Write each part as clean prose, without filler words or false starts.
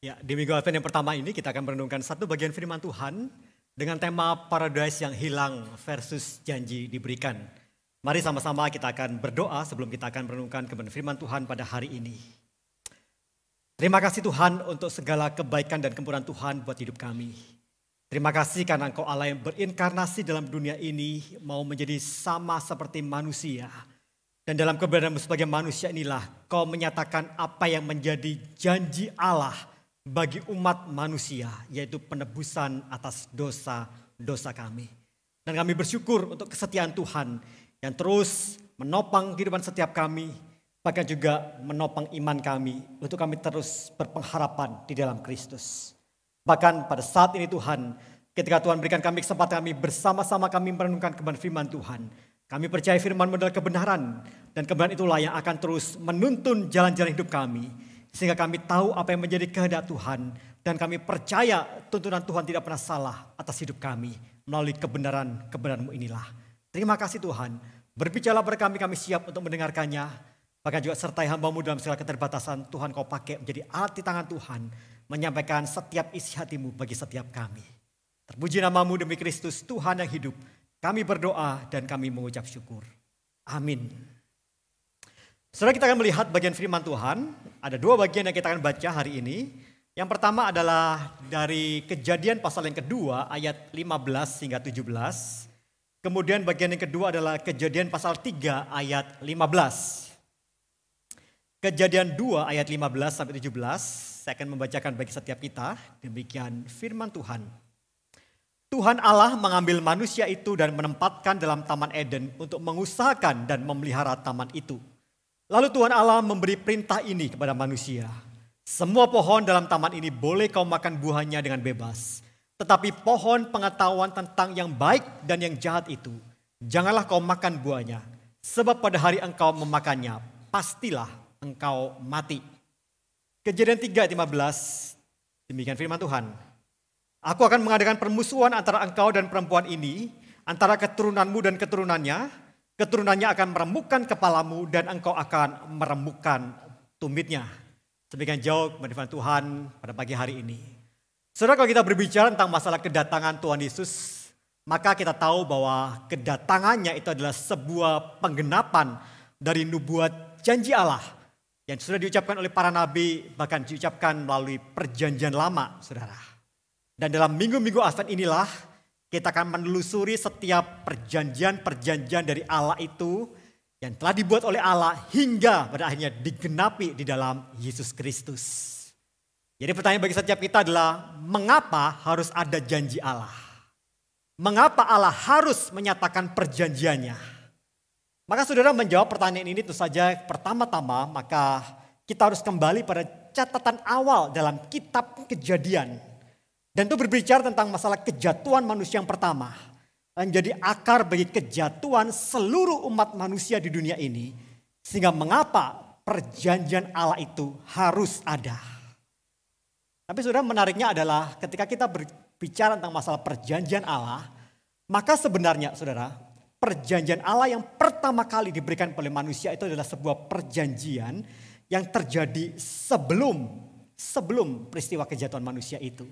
Ya, di minggu Advent yang pertama ini kita akan merenungkan satu bagian firman Tuhan dengan tema paradise yang hilang versus janji diberikan. Mari sama-sama kita akan berdoa sebelum kita akan merenungkan kebenaran firman Tuhan pada hari ini. Terima kasih Tuhan untuk segala kebaikan dan kemurahan Tuhan buat hidup kami. Terima kasih karena Engkau Allah yang berinkarnasi dalam dunia ini mau menjadi sama seperti manusia. Dan dalam keberadaanmu sebagai manusia inilah Kau menyatakan apa yang menjadi janji Allah bagi umat manusia, yaitu penebusan atas dosa-dosa kami. Dan kami bersyukur untuk kesetiaan Tuhan yang terus menopang kehidupan setiap kami, bahkan juga menopang iman kami untuk kami terus berpengharapan di dalam Kristus. Bahkan pada saat ini Tuhan, ketika Tuhan berikan kami kesempatan kami bersama-sama kami merenungkan kebenaran firman Tuhan, kami percaya firman adalah kebenaran, dan kebenaran itulah yang akan terus menuntun jalan-jalan hidup kami. Sehingga kami tahu apa yang menjadi kehendak Tuhan. Dan kami percaya tuntunan Tuhan tidak pernah salah atas hidup kami. Melalui kebenaran-kebenaran-Mu inilah. Terima kasih Tuhan. Berbicara pada kami siap untuk mendengarkannya. Bahkan juga sertai hamba-Mu dalam segala keterbatasan. Tuhan Kau pakai menjadi alat di tangan Tuhan. Menyampaikan setiap isi hati-Mu bagi setiap kami. Terpuji nama-Mu demi Kristus Tuhan yang hidup. Kami berdoa dan kami mengucap syukur. Amin. Saudara, kita akan melihat bagian firman Tuhan. Ada dua bagian yang kita akan baca hari ini. Yang pertama adalah dari Kejadian pasal yang kedua ayat 15 hingga 17. Kemudian bagian yang kedua adalah Kejadian pasal 3 ayat 15. Kejadian 2 ayat 15 sampai 17. Saya akan membacakan bagi setiap kita. Demikian firman Tuhan. Tuhan Allah mengambil manusia itu dan menempatkan dalam Taman Eden untuk mengusahakan dan memelihara taman itu. Lalu Tuhan Allah memberi perintah ini kepada manusia. Semua pohon dalam taman ini boleh kau makan buahnya dengan bebas. Tetapi pohon pengetahuan tentang yang baik dan yang jahat itu, janganlah kau makan buahnya. Sebab pada hari engkau memakannya, pastilah engkau mati. Kejadian 3 ayat 15, demikian firman Tuhan. Aku akan mengadakan permusuhan antara engkau dan perempuan ini, antara keturunanmu dan keturunannya. Keturunannya akan meremukkan kepalamu dan engkau akan meremukkan tumitnya. Demikian jauh kebenaran Tuhan pada pagi hari ini. Saudara, kalau kita berbicara tentang masalah kedatangan Tuhan Yesus, maka kita tahu bahwa kedatangannya itu adalah sebuah penggenapan dari nubuat janji Allah yang sudah diucapkan oleh para nabi, bahkan diucapkan melalui perjanjian lama, saudara. Dan dalam minggu-minggu Advent inilah kita akan menelusuri setiap perjanjian-perjanjian dari Allah itu yang telah dibuat oleh Allah hingga pada akhirnya digenapi di dalam Yesus Kristus. Jadi pertanyaan bagi setiap kita adalah mengapa harus ada janji Allah? Mengapa Allah harus menyatakan perjanjiannya? Maka saudara menjawab pertanyaan ini tentu saja pertama-tama maka kita harus kembali pada catatan awal dalam kitab Kejadian. Dan itu berbicara tentang masalah kejatuhan manusia yang pertama. Dan jadi akar bagi kejatuhan seluruh umat manusia di dunia ini. Sehingga mengapa perjanjian Allah itu harus ada. Tapi saudara, menariknya adalah ketika kita berbicara tentang masalah perjanjian Allah. Maka sebenarnya saudara, perjanjian Allah yang pertama kali diberikan oleh manusia itu adalah sebuah perjanjian yang terjadi sebelum peristiwa kejatuhan manusia itu.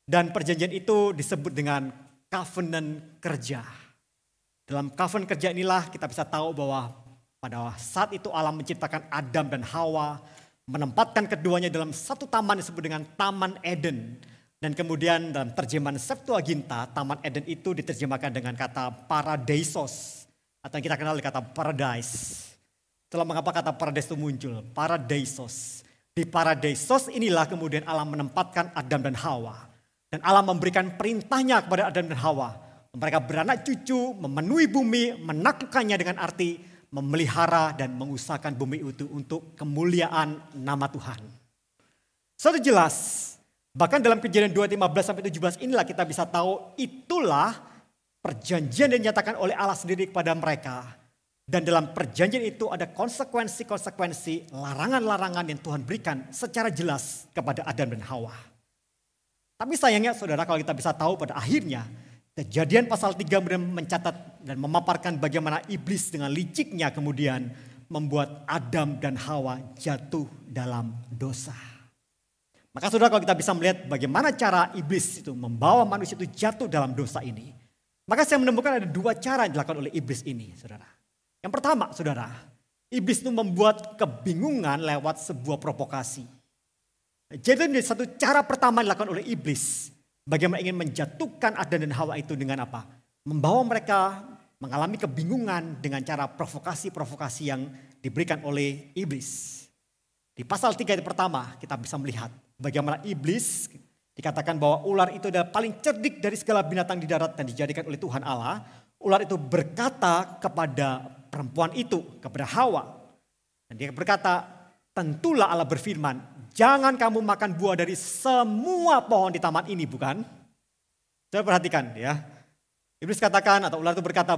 Dan perjanjian itu disebut dengan covenant kerja. Dalam covenant kerja inilah kita bisa tahu bahwa pada saat itu Allah menciptakan Adam dan Hawa, menempatkan keduanya dalam satu taman disebut dengan Taman Eden. Dan kemudian dalam terjemahan Septuaginta, Taman Eden itu diterjemahkan dengan kata paradeisos, atau yang kita kenal dengan kata paradise. Itulah mengapa kata paradise itu muncul, paradeisos. Di paradeisos inilah kemudian Allah menempatkan Adam dan Hawa. Dan Allah memberikan perintahnya kepada Adam dan Hawa. Mereka beranak cucu, memenuhi bumi, menaklukkannya dengan arti memelihara dan mengusahakan bumi itu untuk kemuliaan nama Tuhan. Sudah jelas, bahkan dalam Kejadian 2 15 sampai 17 inilah kita bisa tahu itulah perjanjian yang dinyatakan oleh Allah sendiri kepada mereka. Dan dalam perjanjian itu ada konsekuensi-konsekuensi, larangan-larangan yang Tuhan berikan secara jelas kepada Adam dan Hawa. Tapi sayangnya saudara, kalau kita bisa tahu pada akhirnya Kejadian pasal 3 kemudian mencatat dan memaparkan bagaimana iblis dengan liciknya kemudian membuat Adam dan Hawa jatuh dalam dosa. Maka saudara, kalau kita bisa melihat bagaimana cara iblis itu membawa manusia itu jatuh dalam dosa ini. Maka saya menemukan ada dua cara yang dilakukan oleh iblis ini, saudara. Yang pertama, saudara, iblis itu membuat kebingungan lewat sebuah provokasi. Jadi ini satu cara pertama yang dilakukan oleh iblis. Bagaimana ingin menjatuhkan Adam dan Hawa itu dengan apa? Membawa mereka mengalami kebingungan dengan cara provokasi-provokasi yang diberikan oleh iblis. Di pasal 3 ayat pertama kita bisa melihat bagaimana iblis dikatakan bahwa ular itu adalah paling cerdik dari segala binatang di darat dan dijadikan oleh Tuhan Allah. Ular itu berkata kepada perempuan itu, kepada Hawa. Dan dia berkata, tentulah Allah berfirman, jangan kamu makan buah dari semua pohon di taman ini, bukan? Coba perhatikan ya. Iblis katakan atau ular itu berkata,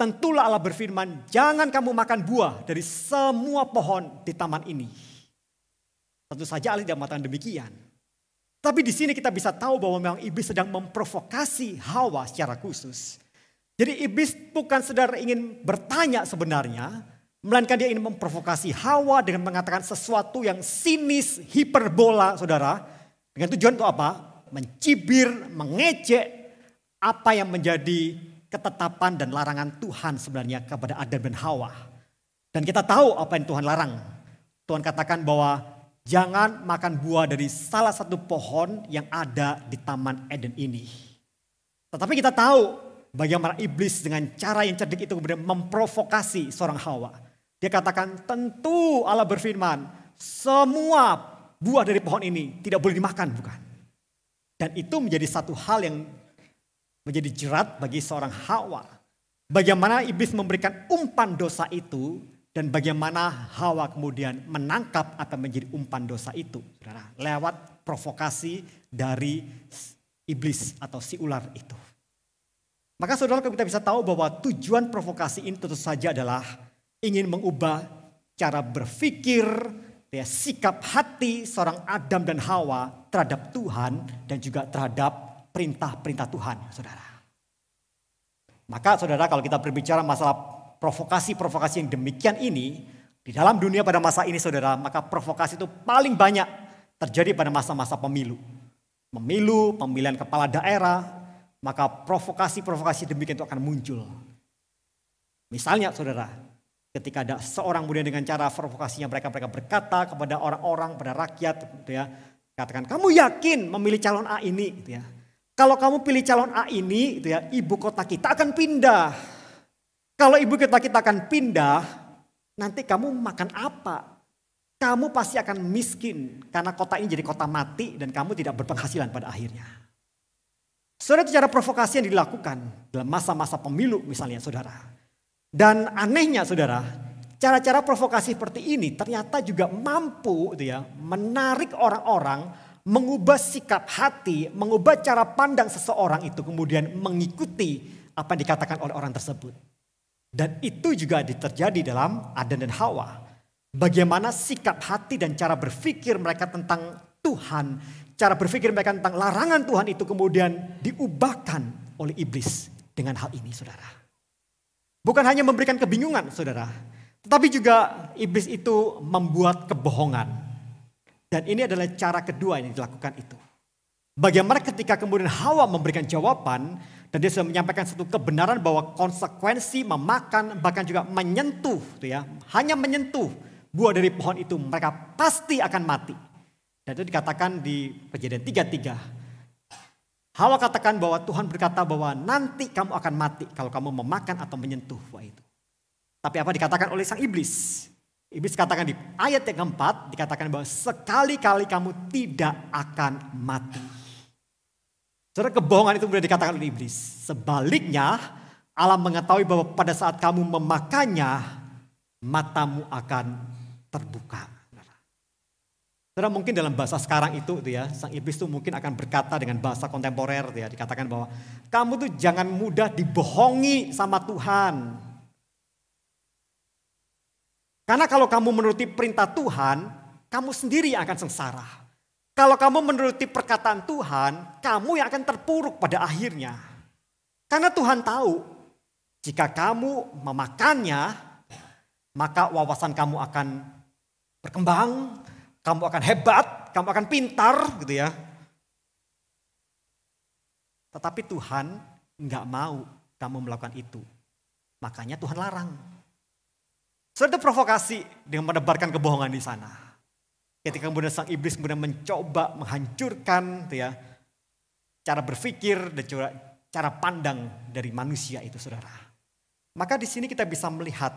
tentulah Allah berfirman, jangan kamu makan buah dari semua pohon di taman ini. Tentu saja Allah tidak mengatakan demikian. Tapi di sini kita bisa tahu bahwa memang iblis sedang memprovokasi Hawa secara khusus. Jadi iblis bukan saudara ingin bertanya sebenarnya, melainkan dia ingin memprovokasi Hawa dengan mengatakan sesuatu yang sinis, hiperbola saudara. Dengan tujuan untuk apa? Mencibir, mengejek apa yang menjadi ketetapan dan larangan Tuhan sebenarnya kepada Adam dan Hawa. Dan kita tahu apa yang Tuhan larang. Tuhan katakan bahwa jangan makan buah dari salah satu pohon yang ada di Taman Eden ini. Tetapi kita tahu bagaimana iblis dengan cara yang cerdik itu kemudian memprovokasi seorang Hawa. Dia katakan tentu Allah berfirman semua buah dari pohon ini tidak boleh dimakan, bukan? Dan itu menjadi satu hal yang menjadi jerat bagi seorang Hawa. Bagaimana iblis memberikan umpan dosa itu dan bagaimana Hawa kemudian menangkap apa menjadi umpan dosa itu. Saudara, lewat provokasi dari iblis atau si ular itu. Maka saudara, kita bisa tahu bahwa tujuan provokasi ini tentu saja adalah ingin mengubah cara berpikir, sikap hati seorang Adam dan Hawa terhadap Tuhan dan juga terhadap perintah-perintah Tuhan, saudara. Maka saudara, kalau kita berbicara masalah provokasi-provokasi yang demikian ini, di dalam dunia pada masa ini saudara, maka provokasi itu paling banyak terjadi pada masa-masa pemilu. Pemilu, pemilihan kepala daerah, maka provokasi-provokasi demikian itu akan muncul. Misalnya saudara, ketika ada seorang kemudian dengan cara provokasinya mereka berkata kepada orang-orang, pada rakyat, gitu ya, katakan kamu yakin memilih calon A ini, gitu ya. Kalau kamu pilih calon A ini, gitu ya, ibu kota kita akan pindah. Kalau ibu kota kita akan pindah, nanti kamu makan apa? Kamu pasti akan miskin karena kota ini jadi kota mati dan kamu tidak berpenghasilan pada akhirnya. Saudara, itu cara provokasi yang dilakukan dalam masa-masa pemilu misalnya saudara. Dan anehnya saudara, cara-cara provokasi seperti ini ternyata juga mampu gitu ya, menarik orang-orang, mengubah sikap hati, mengubah cara pandang seseorang itu kemudian mengikuti apa yang dikatakan oleh orang tersebut. Dan itu juga terjadi dalam Adam dan Hawa. Bagaimana sikap hati dan cara berpikir mereka tentang Tuhan, cara berpikir mereka tentang larangan Tuhan itu kemudian diubahkan oleh iblis dengan hal ini saudara. Bukan hanya memberikan kebingungan saudara, tetapi juga iblis itu membuat kebohongan. Dan ini adalah cara kedua yang dilakukan itu. Bagaimana ketika kemudian Hawa memberikan jawaban dan dia sudah menyampaikan satu kebenaran bahwa konsekuensi memakan bahkan juga menyentuh, gitu ya, hanya menyentuh buah dari pohon itu mereka pasti akan mati. Dan itu dikatakan di Kejadian 3:3. Hawa katakan bahwa Tuhan berkata bahwa nanti kamu akan mati kalau kamu memakan atau menyentuh buah itu. Tapi apa dikatakan oleh sang iblis? Iblis katakan di ayat yang keempat dikatakan bahwa sekali-kali kamu tidak akan mati. Saudara, kebohongan itu sudah dikatakan oleh iblis. Sebaliknya Allah mengetahui bahwa pada saat kamu memakannya matamu akan terbuka. Saudara, mungkin dalam bahasa sekarang itu ya, sang iblis itu mungkin akan berkata dengan bahasa kontemporer ya, dikatakan bahwa kamu tuh jangan mudah dibohongi sama Tuhan. Karena kalau kamu menuruti perintah Tuhan, kamu sendiri yang akan sengsara. Kalau kamu menuruti perkataan Tuhan, kamu yang akan terpuruk pada akhirnya. Karena Tuhan tahu, jika kamu memakannya, maka wawasan kamu akan berkembang, kamu akan hebat, kamu akan pintar gitu ya. Tetapi Tuhan nggak mau kamu melakukan itu. Makanya Tuhan larang. Sudah provokasi dengan menebarkan kebohongan di sana. Ketika kemudian sang iblis kemudian mencoba menghancurkan gitu ya, cara berpikir dan cara pandang dari manusia itu, saudara. Maka di sini kita bisa melihat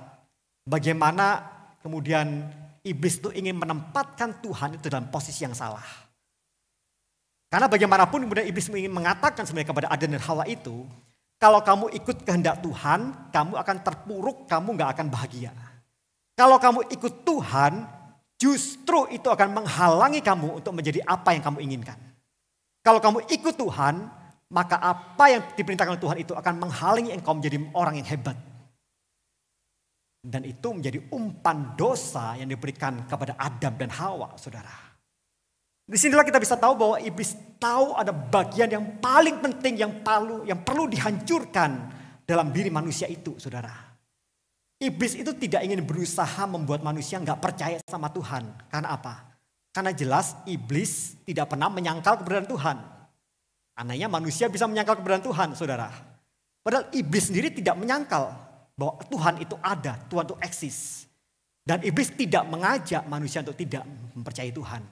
bagaimana kemudian iblis itu ingin menempatkan Tuhan itu dalam posisi yang salah. Karena bagaimanapun kemudian iblis ingin mengatakan sebenarnya kepada Adam dan Hawa itu, kalau kamu ikut kehendak Tuhan, kamu akan terpuruk, kamu gak akan bahagia. Kalau kamu ikut Tuhan, justru itu akan menghalangi kamu untuk menjadi apa yang kamu inginkan. Kalau kamu ikut Tuhan, maka apa yang diperintahkan oleh Tuhan itu akan menghalangi engkau menjadi orang yang hebat. Dan itu menjadi umpan dosa yang diberikan kepada Adam dan Hawa, saudara. Disinilah kita bisa tahu bahwa iblis tahu ada bagian yang paling penting yang perlu dihancurkan dalam diri manusia itu, saudara. Iblis itu tidak ingin berusaha membuat manusia nggak percaya sama Tuhan. Karena apa? Karena jelas iblis tidak pernah menyangkal keberadaan Tuhan. Anehnya manusia bisa menyangkal keberadaan Tuhan, saudara. Padahal iblis sendiri tidak menyangkal bahwa Tuhan itu ada, Tuhan itu eksis. Dan iblis tidak mengajak manusia untuk tidak mempercayai Tuhan.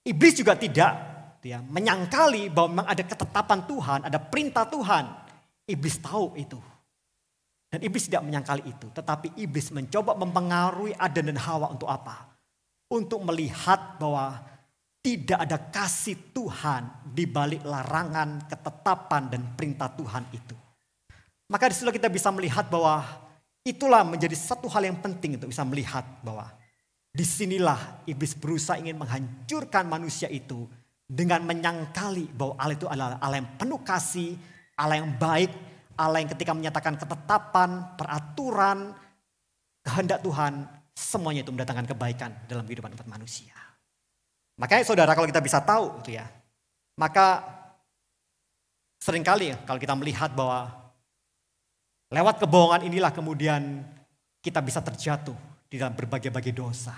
Iblis juga tidak menyangkali bahwa memang ada ketetapan Tuhan, ada perintah Tuhan. Iblis tahu itu. Dan iblis tidak menyangkali itu. Tetapi iblis mencoba mempengaruhi Adam dan Hawa untuk apa? Untuk melihat bahwa tidak ada kasih Tuhan di balik larangan, ketetapan, dan perintah Tuhan itu. Maka disitulah kita bisa melihat bahwa itulah menjadi satu hal yang penting untuk bisa melihat bahwa disinilah iblis berusaha ingin menghancurkan manusia itu dengan menyangkali bahwa Allah itu adalah Allah yang penuh kasih, Allah yang baik, Allah yang ketika menyatakan ketetapan, peraturan, kehendak Tuhan, semuanya itu mendatangkan kebaikan dalam kehidupan umat manusia. Makanya saudara kalau kita bisa tahu itu ya, maka seringkali kalau kita melihat bahwa lewat kebohongan inilah kemudian kita bisa terjatuh di dalam berbagai-bagai dosa.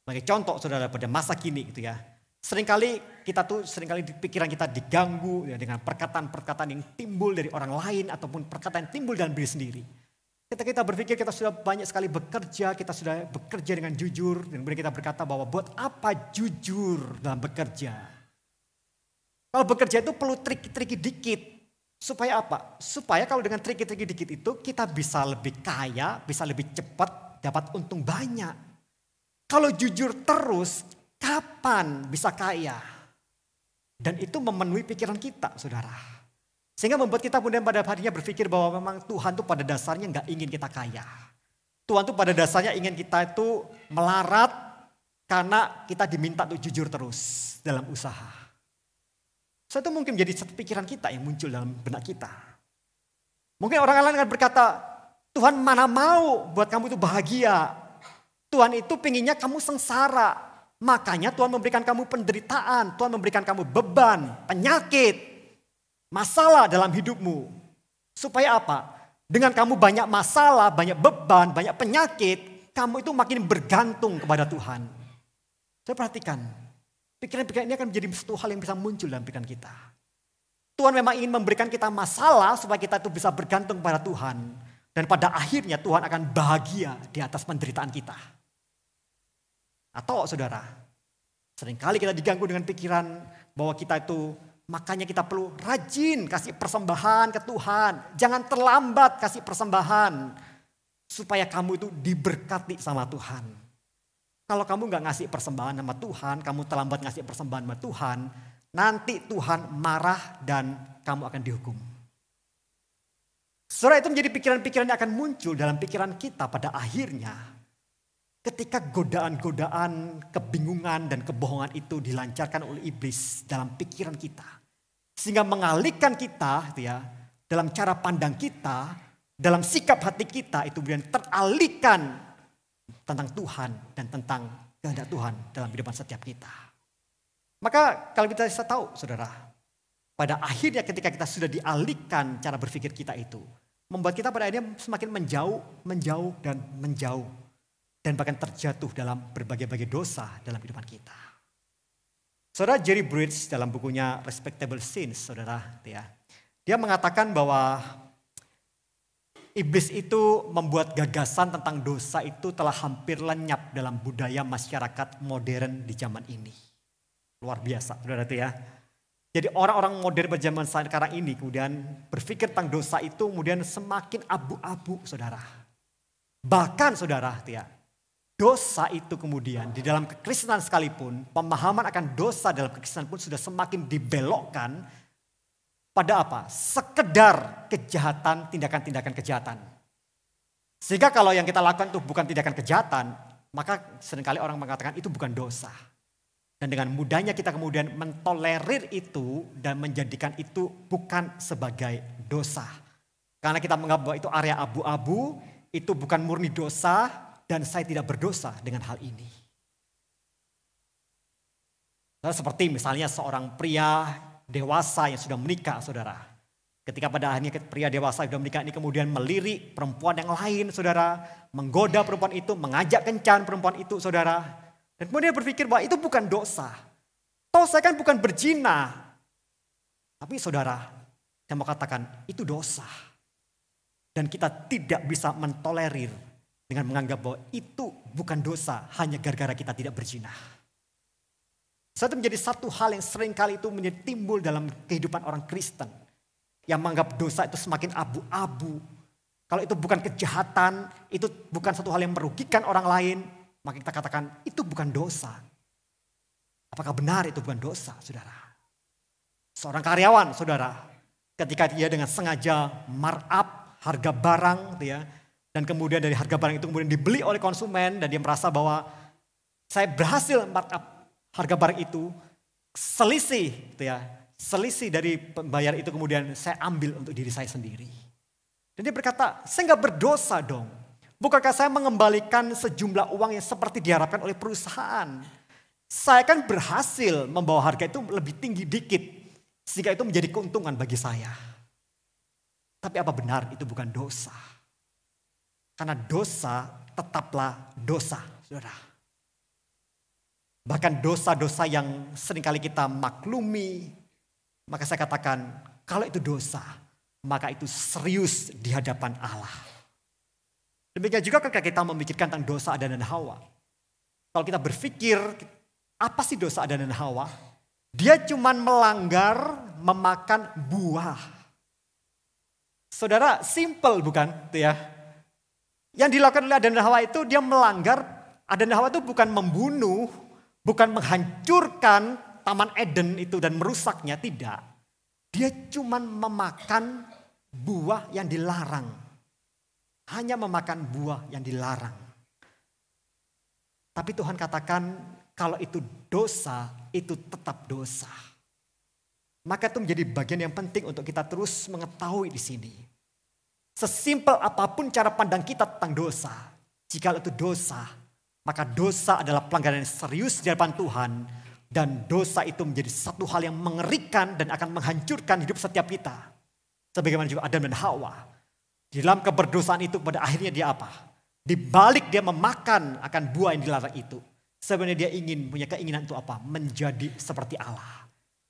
Sebagai contoh saudara pada masa kini gitu ya. Seringkali pikiran kita diganggu ya, dengan perkataan-perkataan yang timbul dari orang lain ataupun perkataan yang timbul dalam diri sendiri. Ketika kita berpikir kita sudah banyak sekali bekerja, kita sudah bekerja dengan jujur dan kemudian kita berkata bahwa buat apa jujur dalam bekerja? Kalau bekerja itu perlu trik-trik dikit. Supaya apa? Supaya kalau dengan trik-trik dikit itu kita bisa lebih kaya, bisa lebih cepat, dapat untung banyak. Kalau jujur terus, kapan bisa kaya? Dan itu memenuhi pikiran kita, saudara. Sehingga membuat kita kemudian pada harinya berpikir bahwa memang Tuhan itu pada dasarnya nggak ingin kita kaya. Tuhan itu pada dasarnya ingin kita itu melarat karena kita diminta untuk jujur terus dalam usaha. So, itu mungkin menjadi satu pikiran kita yang muncul dalam benak kita. Mungkin orang lain akan berkata, Tuhan mana mau buat kamu itu bahagia. Tuhan itu pengennya kamu sengsara. Makanya Tuhan memberikan kamu penderitaan. Tuhan memberikan kamu beban, penyakit, masalah dalam hidupmu. Supaya apa? Dengan kamu banyak masalah, banyak beban, banyak penyakit, kamu itu makin bergantung kepada Tuhan. Saya perhatikan. Pikiran-pikiran ini akan menjadi satu hal yang bisa muncul dalam pikiran kita. Tuhan memang ingin memberikan kita masalah supaya kita itu bisa bergantung pada Tuhan. Dan pada akhirnya Tuhan akan bahagia di atas penderitaan kita. Atau saudara, seringkali kita diganggu dengan pikiran bahwa kita itu makanya kita perlu rajin kasih persembahan ke Tuhan. Jangan terlambat kasih persembahan supaya kamu itu diberkati sama Tuhan. Kalau kamu gak ngasih persembahan sama Tuhan, kamu terlambat ngasih persembahan sama Tuhan, nanti Tuhan marah dan kamu akan dihukum. Saudara, itu menjadi pikiran-pikiran yang akan muncul dalam pikiran kita pada akhirnya. Ketika godaan-godaan, kebingungan dan kebohongan itu dilancarkan oleh iblis dalam pikiran kita. Sehingga mengalihkan kita gitu ya, dalam cara pandang kita, dalam sikap hati kita itu kemudian teralihkan tentang Tuhan dan tentang kehendak Tuhan dalam kehidupan setiap kita. Maka kalau kita bisa tahu saudara, pada akhirnya ketika kita sudah dialihkan cara berpikir kita itu, membuat kita pada akhirnya semakin menjauh dan menjauh dan bahkan terjatuh dalam berbagai-bagai dosa dalam kehidupan kita. Saudara Jerry Bridges dalam bukunya Respectable Sins, saudara, ya, dia mengatakan bahwa iblis itu membuat gagasan tentang dosa itu telah hampir lenyap dalam budaya masyarakat modern di zaman ini. Luar biasa, saudara itu ya. Jadi orang-orang modern pada zaman sekarang ini kemudian berpikir tentang dosa itu kemudian semakin abu-abu, saudara. Bahkan saudara, ya, dosa itu kemudian di dalam kekristenan sekalipun, pemahaman akan dosa dalam kekristenan pun sudah semakin dibelokkan pada apa? Sekedar kejahatan, tindakan-tindakan kejahatan. Sehingga kalau yang kita lakukan itu bukan tindakan kejahatan, maka seringkali orang mengatakan itu bukan dosa. Dan dengan mudahnya kita kemudian mentolerir itu dan menjadikan itu bukan sebagai dosa. Karena kita menganggap bahwa itu area abu-abu, itu bukan murni dosa dan saya tidak berdosa dengan hal ini. Nah, seperti misalnya seorang pria dewasa yang sudah menikah, saudara. Ketika pada akhirnya pria dewasa yang sudah menikah ini kemudian melirik perempuan yang lain, saudara. Menggoda perempuan itu, mengajak kencan perempuan itu, saudara. Dan kemudian berpikir bahwa itu bukan dosa. Toh saya kan bukan berzina. Tapi saudara, saya mau katakan itu dosa. Dan kita tidak bisa mentolerir dengan menganggap bahwa itu bukan dosa hanya gara-gara kita tidak berzina. Itu menjadi satu hal yang seringkali itu menjadi timbul dalam kehidupan orang Kristen. Yang menganggap dosa itu semakin abu-abu. Kalau itu bukan kejahatan, itu bukan satu hal yang merugikan orang lain, maka kita katakan itu bukan dosa. Apakah benar itu bukan dosa, saudara? Seorang karyawan, saudara, ketika dia dengan sengaja markup harga barang, ya, dan kemudian dari harga barang itu kemudian dibeli oleh konsumen dan dia merasa bahwa saya berhasil markup harga barang itu, selisih, ya, selisih dari pembayar itu kemudian saya ambil untuk diri saya sendiri. Dan dia berkata, saya nggak berdosa dong. Bukankah saya mengembalikan sejumlah uang yang seperti diharapkan oleh perusahaan? Saya kan berhasil membawa harga itu lebih tinggi dikit. Sehingga itu menjadi keuntungan bagi saya. Tapi apa benar itu bukan dosa? Karena dosa tetaplah dosa, saudara. Bahkan dosa-dosa yang seringkali kita maklumi. Maka saya katakan, kalau itu dosa, maka itu serius di hadapan Allah. Demikian juga ketika kita memikirkan tentang dosa Adam dan Hawa. Kalau kita berpikir, apa sih dosa Adam dan Hawa? Dia cuma melanggar memakan buah. Saudara, simple bukan? Ya. Yang dilakukan oleh Adam dan Hawa itu dia melanggar. Adam dan Hawa itu bukan membunuh, bukan menghancurkan Taman Eden itu dan merusaknya, tidak. Dia cuma memakan buah yang dilarang. Hanya memakan buah yang dilarang. Tapi Tuhan katakan kalau itu dosa, itu tetap dosa. Maka itu menjadi bagian yang penting untuk kita terus mengetahui di sini. Sesimpel apapun cara pandang kita tentang dosa, jika itu dosa, maka dosa adalah pelanggaran yang serius di hadapan Tuhan. Dan dosa itu menjadi satu hal yang mengerikan dan akan menghancurkan hidup setiap kita. Sebagaimana juga Adam dan Hawa. Di dalam keberdosaan itu pada akhirnya dia apa? Di balik dia memakan akan buah yang dilarang itu. Sebenarnya dia ingin punya keinginan untuk apa? Menjadi seperti Allah.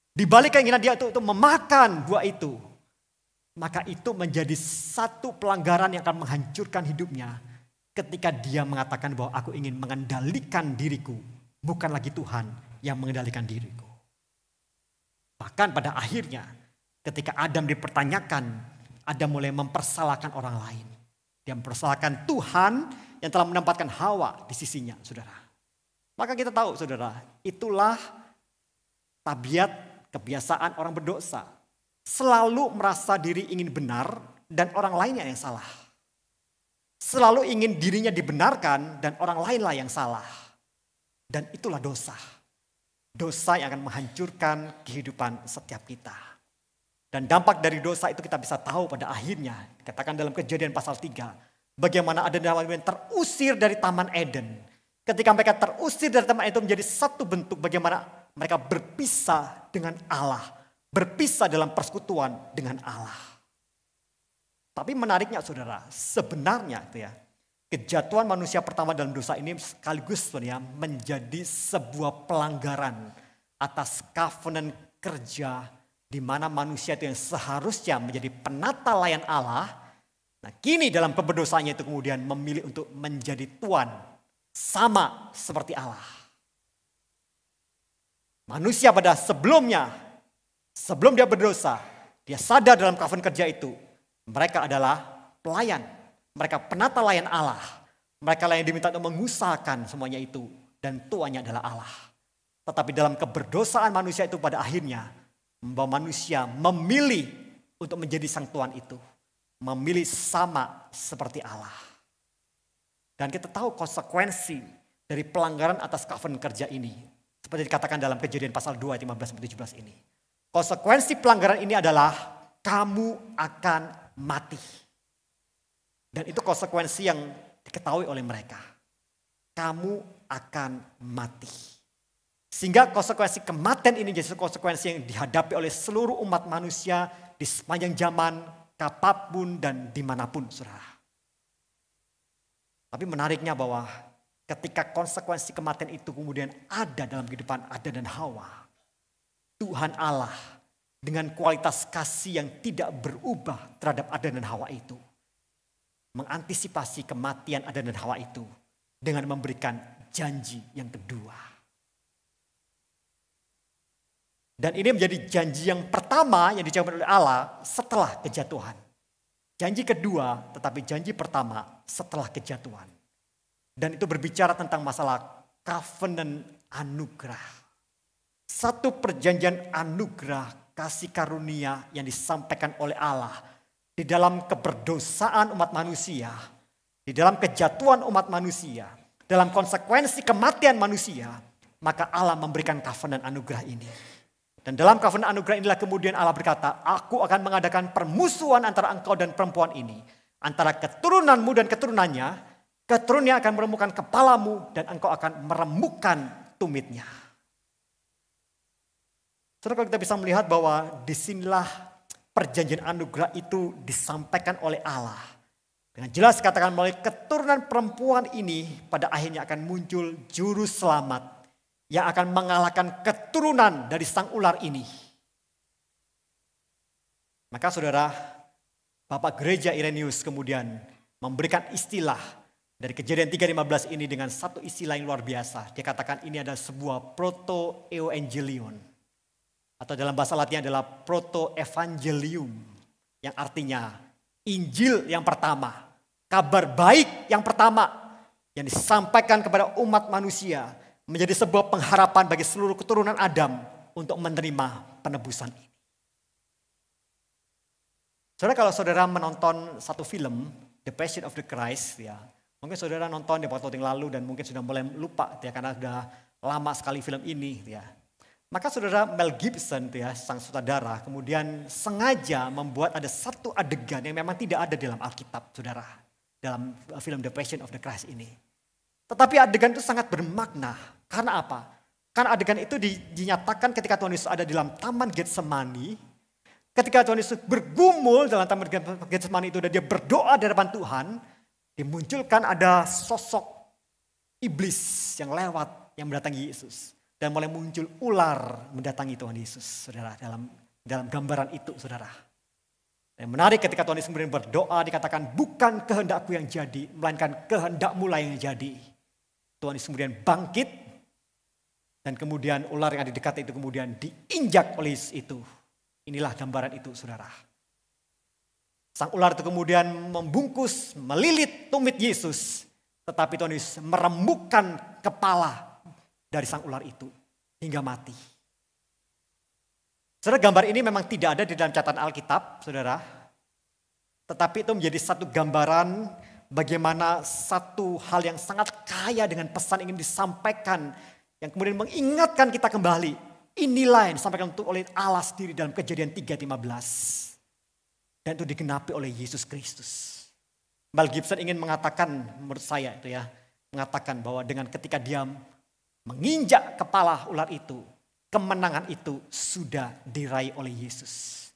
Di balik keinginan dia untuk memakan buah itu. Maka itu menjadi satu pelanggaran yang akan menghancurkan hidupnya. Ketika dia mengatakan bahwa aku ingin mengendalikan diriku. Bukan lagi Tuhan yang mengendalikan diriku. Bahkan pada akhirnya ketika Adam dipertanyakan, Adam mulai mempersalahkan orang lain. Dia mempersalahkan Tuhan yang telah menempatkan Hawa di sisinya, saudara. Maka kita tahu, saudara, itulah tabiat kebiasaan orang berdosa. Selalu merasa diri ingin benar dan orang lainnya yang salah. Selalu ingin dirinya dibenarkan dan orang lainlah yang salah. Dan itulah dosa. Dosa yang akan menghancurkan kehidupan setiap kita. Dan dampak dari dosa itu kita bisa tahu pada akhirnya. Katakan dalam Kejadian pasal 3. Bagaimana Adam dan Hawa terusir dari Taman Eden. Ketika mereka terusir dari Taman Eden itu menjadi satu bentuk bagaimana mereka berpisah dengan Allah. Berpisah dalam persekutuan dengan Allah. Tapi menariknya saudara, sebenarnya itu ya, kejatuhan manusia pertama dalam dosa ini sekaligus sebenarnya menjadi sebuah pelanggaran atas covenant kerja di mana manusia itu yang seharusnya menjadi penata layan Allah. Nah, kini dalam keberdosaannya itu kemudian memilih untuk menjadi tuan sama seperti Allah. Manusia pada sebelumnya, sebelum dia berdosa, dia sadar dalam covenant kerja itu, mereka adalah pelayan, mereka penata layan Allah, mereka yang diminta untuk mengusahakan semuanya itu, dan tuannya adalah Allah. Tetapi dalam keberdosaan manusia itu pada akhirnya, bahwa manusia memilih untuk menjadi sang tuan itu, memilih sama seperti Allah. Dan kita tahu konsekuensi dari pelanggaran atas covenant kerja ini. Seperti dikatakan dalam Kejadian pasal 2 ayat 15-17 ini. Konsekuensi pelanggaran ini adalah kamu akan mati. Dan itu konsekuensi yang diketahui oleh mereka. Kamu akan mati. Sehingga konsekuensi kematian ini jadi konsekuensi yang dihadapi oleh seluruh umat manusia di sepanjang zaman, kapanpun dan dimanapun, saudara. Tapi menariknya bahwa ketika konsekuensi kematian itu kemudian ada dalam kehidupan Adam dan Hawa, Tuhan Allah dengan kualitas kasih yang tidak berubah terhadap Adam dan Hawa itu, mengantisipasi kematian Adam dan Hawa itu dengan memberikan janji yang kedua. Dan ini menjadi janji yang pertama yang diucapkan oleh Allah setelah kejatuhan. Janji kedua tetapi janji pertama setelah kejatuhan. Dan itu berbicara tentang masalah covenant anugerah. Satu perjanjian anugerah kasih karunia yang disampaikan oleh Allah di dalam keberdosaan umat manusia, di dalam kejatuhan umat manusia, dalam konsekuensi kematian manusia, maka Allah memberikan covenant anugerah ini. Dan dalam covenant anugerah inilah kemudian Allah berkata, aku akan mengadakan permusuhan antara engkau dan perempuan ini. Antara keturunanmu dan keturunannya, keturunannya akan meremukkan kepalamu dan engkau akan meremukkan tumitnya. Saudara, kalau kita bisa melihat bahwa disinilah perjanjian anugerah itu disampaikan oleh Allah. Dengan jelas katakan melalui keturunan perempuan ini pada akhirnya akan muncul juru selamat yang akan mengalahkan keturunan dari sang ular ini. Maka saudara, Bapak Gereja Irenaeus kemudian memberikan istilah dari Kejadian 3:15 ini dengan satu istilah yang luar biasa. Dia katakan ini adalah sebuah proto-evangelion. Atau dalam bahasa Latin adalah proto-evangelium. Yang artinya Injil yang pertama. Kabar baik yang pertama yang disampaikan kepada umat manusia. Menjadi sebuah pengharapan bagi seluruh keturunan Adam untuk menerima penebusan ini. Saudara, kalau saudara menonton satu film, The Passion of the Christ, ya, mungkin saudara nonton di waktu yang lalu dan mungkin sudah mulai lupa, ya, karena sudah lama sekali film ini, ya. Maka saudara Mel Gibson, ya, sang sutradara, kemudian sengaja membuat ada satu adegan yang memang tidak ada dalam Alkitab, saudara, dalam film The Passion of the Christ ini. Tetapi adegan itu sangat bermakna. Karena apa? Karena adegan itu dinyatakan ketika Tuhan Yesus ada di dalam Taman Getsemani. Ketika Tuhan Yesus bergumul dalam Taman Getsemani itu dan dia berdoa di hadapan Tuhan. Dimunculkan ada sosok iblis yang lewat yang mendatangi Yesus. Dan mulai muncul ular mendatangi Tuhan Yesus. Saudara, dalam gambaran itu, saudara. Dan menarik ketika Tuhan Yesus kemudian berdoa dikatakan bukan kehendakku yang jadi, melainkan kehendakmu lah yang jadi. Tuhan Yesus kemudian bangkit dan kemudian ular yang ada di dekat itu kemudian diinjak oleh itu. Inilah gambaran itu, saudara. Sang ular itu kemudian membungkus, melilit tumit Yesus. Tetapi Tuhan Yesus meremukkan kepala dari sang ular itu hingga mati. Saudara, gambar ini memang tidak ada di dalam catatan Alkitab, saudara. Tetapi itu menjadi satu gambaran bagaimana satu hal yang sangat kaya dengan pesan ingin disampaikan. Yang kemudian mengingatkan kita kembali. Inilah yang disampaikan oleh Allah sendiri dalam Kejadian 3:15. Dan itu digenapi oleh Yesus Kristus. Mel Gibson ingin mengatakan, menurut saya itu ya. Mengatakan bahwa dengan ketika dia menginjak kepala ular itu. Kemenangan itu sudah diraih oleh Yesus.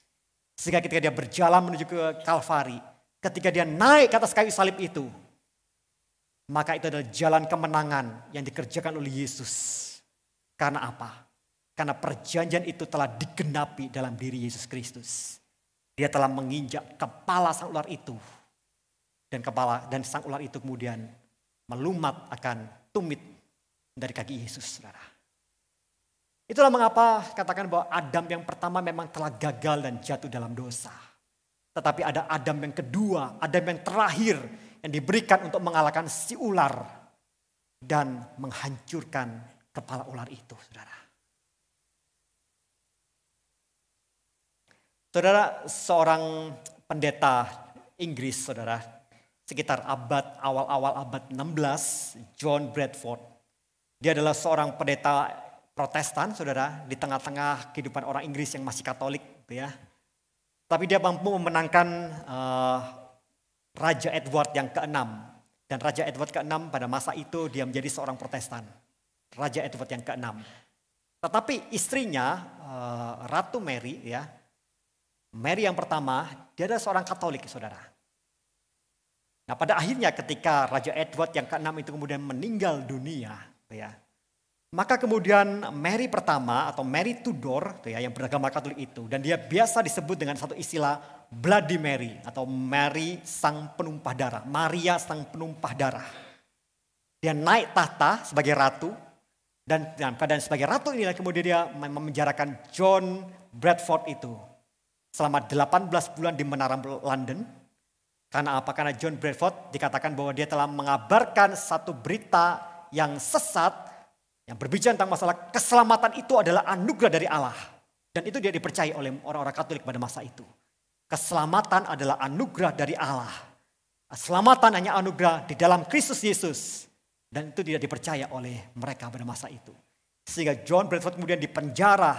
Sehingga ketika dia berjalan menuju ke Kalvari. Ketika dia naik ke atas kayu salib itu. maka itu adalah jalan kemenangan yang dikerjakan oleh Yesus. Karena apa? Karena perjanjian itu telah digenapi dalam diri Yesus Kristus. Dia telah menginjak kepala sang ular itu. Dan sang ular itu kemudian melumat akan tumit dari kaki Yesus, saudara. Itulah mengapa katakan bahwa Adam yang pertama memang telah gagal dan jatuh dalam dosa. Tetapi ada Adam yang kedua, Adam yang terakhir yang diberikan untuk mengalahkan si ular dan menghancurkan kepala ular itu, saudara. Saudara, seorang pendeta Inggris, saudara, sekitar awal abad 16, John Bradford. Dia adalah seorang pendeta Protestan, saudara, di tengah-tengah kehidupan orang Inggris yang masih Katolik, ya. Tapi dia mampu memenangkan Raja Edward yang ke-6. Dan Raja Edward ke-6 pada masa itu dia menjadi seorang Protestan. Raja Edward yang ke-6. Tetapi istrinya, Ratu Mary, ya, Mary yang pertama, dia adalah seorang Katolik, saudara. Nah, pada akhirnya ketika Raja Edward yang ke-6 itu kemudian meninggal dunia, ya, maka kemudian Mary pertama atau Mary Tudor, ya, yang beragama Katolik itu, dan dia biasa disebut dengan satu istilah Bloody Mary atau Mary sang penumpah darah, Maria sang penumpah darah. Dia naik tahta sebagai ratu dan dalam keadaan sebagai ratu inilah kemudian dia memenjarakan John Bradford itu selama 18 bulan di menara London. Karena apa? Karena John Bradford dikatakan bahwa dia telah mengabarkan satu berita yang sesat yang berbicara tentang masalah keselamatan itu adalah anugerah dari Allah. Dan itu dia dipercaya oleh orang-orang Katolik pada masa itu. Keselamatan adalah anugerah dari Allah. Keselamatan hanya anugerah di dalam Kristus Yesus. Dan itu tidak dipercaya oleh mereka pada masa itu. Sehingga John Bradford kemudian dipenjara.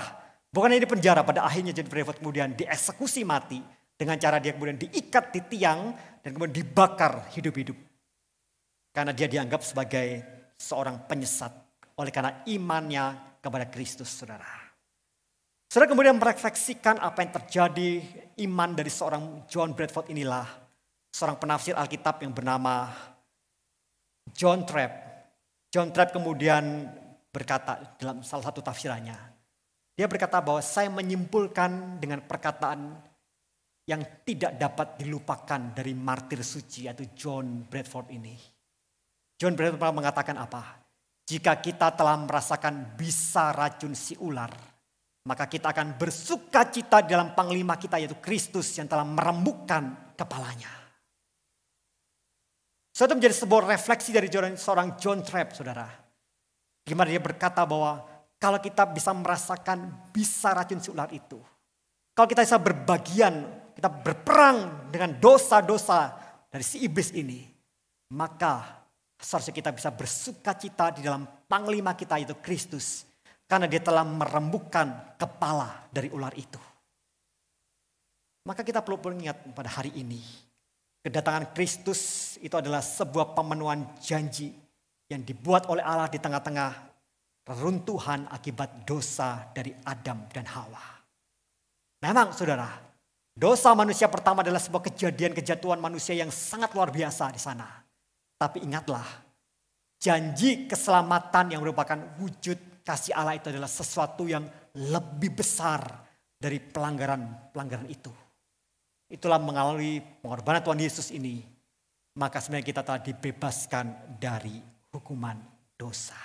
Bukan hanya dipenjara, pada akhirnya John Bradford kemudian dieksekusi mati. Dengan cara dia kemudian diikat di tiang dan kemudian dibakar hidup-hidup. Karena dia dianggap sebagai seorang penyesat. Oleh karena imannya kepada Kristus, saudara. Saudara kemudian merefleksikan apa yang terjadi iman dari seorang John Bradford inilah. Seorang penafsir Alkitab yang bernama John Trapp. John Trapp kemudian berkata dalam salah satu tafsirannya. Dia berkata bahwa saya menyimpulkan dengan perkataan yang tidak dapat dilupakan dari martir suci yaitu John Bradford ini. John Bradford pernah mengatakan apa? Jika kita telah merasakan bisa racun si ular, maka kita akan bersuka cita dalam panglima kita yaitu Kristus yang telah merembukkan kepalanya. So, itu menjadi sebuah refleksi dari seorang John Trapp, saudara. Gimana dia berkata bahwa kalau kita bisa merasakan bisa racun si ular itu. Kalau kita bisa berbagian, kita berperang dengan dosa-dosa dari si iblis ini. Maka seharusnya kita bisa bersuka cita di dalam panglima kita yaitu Kristus. Karena dia telah merembukkan kepala dari ular itu. Maka kita perlu mengingat pada hari ini. Kedatangan Kristus itu adalah sebuah pemenuhan janji. Yang dibuat oleh Allah di tengah-tengah reruntuhan akibat dosa dari Adam dan Hawa. Memang saudara, dosa manusia pertama adalah sebuah kejadian kejatuhan manusia yang sangat luar biasa di sana. Tapi ingatlah, janji keselamatan yang merupakan wujud kasih Allah itu adalah sesuatu yang lebih besar dari pelanggaran itu. Itulah melalui pengorbanan Tuhan Yesus ini, maka sebenarnya kita telah dibebaskan dari hukuman dosa.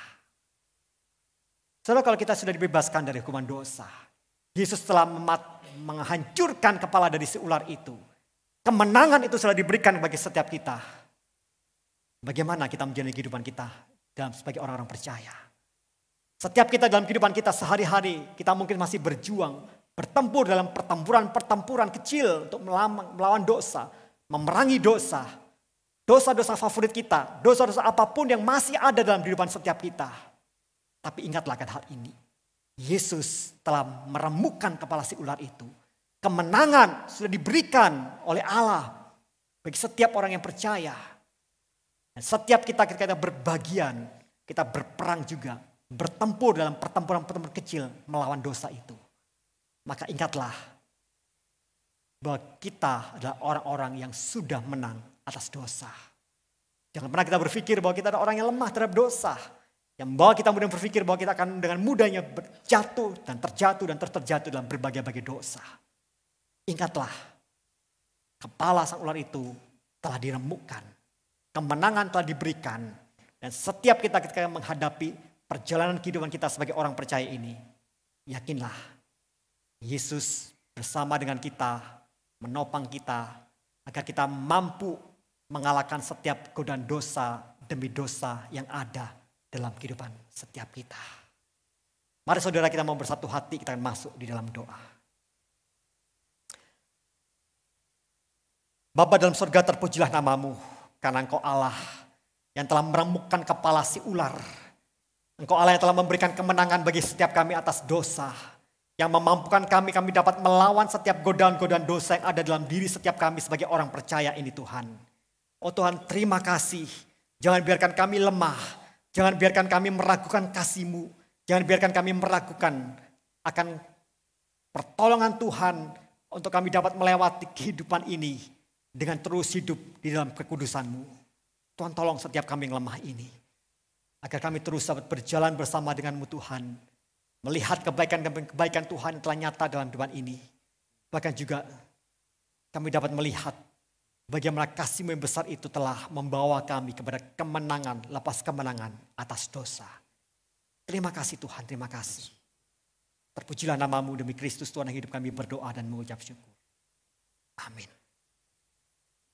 Saudara, kalau kita sudah dibebaskan dari hukuman dosa, Yesus telah menghancurkan kepala dari si ular itu. Kemenangan itu sudah diberikan bagi setiap kita. Bagaimana kita menjalani kehidupan kita dalam sebagai orang-orang percaya. Setiap kita dalam kehidupan kita sehari-hari, kita mungkin masih berjuang, bertempur dalam pertempuran kecil untuk melawan dosa, memerangi dosa. Dosa-dosa favorit kita, dosa-dosa apapun yang masih ada dalam kehidupan setiap kita. Tapi ingatlah akan hal ini. Yesus telah meremukkan kepala si ular itu. Kemenangan sudah diberikan oleh Allah bagi setiap orang yang percaya. Dan setiap kita ketika kita berbagian, kita berperang juga, bertempur dalam pertempuran kecil melawan dosa itu. Maka ingatlah bahwa kita adalah orang-orang yang sudah menang atas dosa. Jangan pernah kita berpikir bahwa kita adalah orang yang lemah terhadap dosa. Yang membawa kita kemudian berpikir bahwa kita akan dengan mudahnya jatuh dan terjatuh dalam berbagai-bagai dosa. Ingatlah, kepala sang ular itu telah diremukkan. Kemenangan telah diberikan. Dan setiap kita ketika menghadapi perjalanan kehidupan kita sebagai orang percaya ini, yakinlah Yesus bersama dengan kita, menopang kita, agar kita mampu mengalahkan setiap godaan dosa demi dosa yang ada dalam kehidupan setiap kita. Mari saudara kita mau bersatu hati, kita akan masuk di dalam doa. Bapa dalam surga, terpujilah namamu, karena Engkau Allah yang telah meremukkan kepala si ular. Engkau Allah yang telah memberikan kemenangan bagi setiap kami atas dosa. Yang memampukan kami dapat melawan setiap godaan-godaan dosa yang ada dalam diri setiap kami sebagai orang percaya ini Tuhan. Oh Tuhan, terima kasih. Jangan biarkan kami lemah. Jangan biarkan kami meragukan kasih-Mu. Jangan biarkan kami meragukan akan pertolongan Tuhan untuk kami dapat melewati kehidupan ini dengan terus hidup di dalam kekudusan-Mu. Tuhan, tolong setiap kami yang lemah ini, agar kami terus dapat berjalan bersama dengan-Mu Tuhan. Melihat kebaikan Tuhan yang telah nyata dalam kehidupan ini. Bahkan juga kami dapat melihat bagaimana kasih-Mu yang besar itu telah membawa kami kepada kemenangan, lepas kemenangan atas dosa. Terima kasih Tuhan, terima kasih. Terpujilah namamu demi Kristus Tuhan yang hidup kami berdoa dan mengucap syukur. Amin.